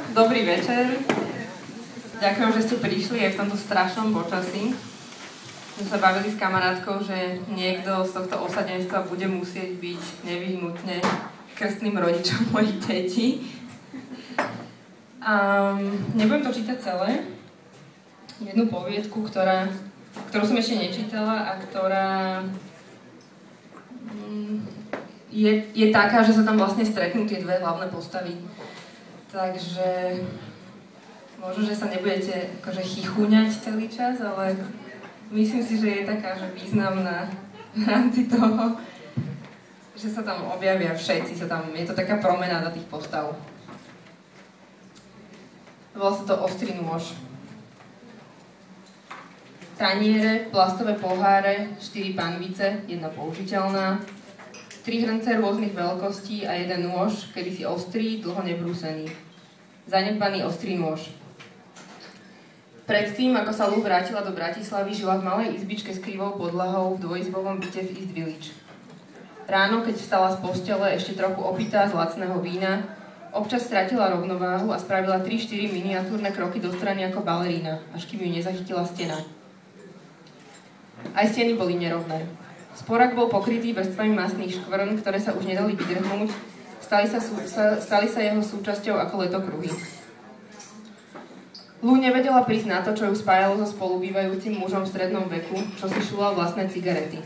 Dobrý večer. Ďakujem, že ste prišli aj v tomto strašnom počasí. My sa bavili s kamarátkou, že niekto z tohto osadenstva bude musieť byť nevyhnutne krstným rodičom mojich detí. Nebudem to čítať celé. Jednu poviedku, ktorú som ešte nečítala a ktorá je taká, že sa tam vlastne stretnú tie dve hlavné postavy. Takže možno, že sa nebudete akože chichúňať celý čas, ale myslím si, že je taká, že významná v rámci toho, že sa tam objavia všetci, je to taká promenáda tých postav. Volá sa to Ostrý nôž. Taniere, plastové poháre, 4 panvice, 1 použiteľná, 3 hrnce rôznych veľkostí a 1 nôž, kedysi ostrý, dlho nebrúsený. Zanedbaný ostrý nôž. Predtým, ako sa Lou vrátila do Bratislavy, žila v malej izbičke s krivou podlahou v dvojizbovom byte v East Village. Ráno, keď vstala z postele, ešte trochu opitá z lacného vína, občas stratila rovnováhu a spravila 3-4 miniatúrne kroky do strany ako balerína, až kým ju nezachytila stena. Aj steny boli nerovné. Sporák bol pokrytý vrstvami masných škvrn, ktoré sa už nedali vydrhnúť, stali sa jeho súčasťou ako letokruhy. Lou nevedela prísť na to, čo ju spájalo so spolubývajúcim mužom v strednom veku, čo si šúlal vlastné cigarety.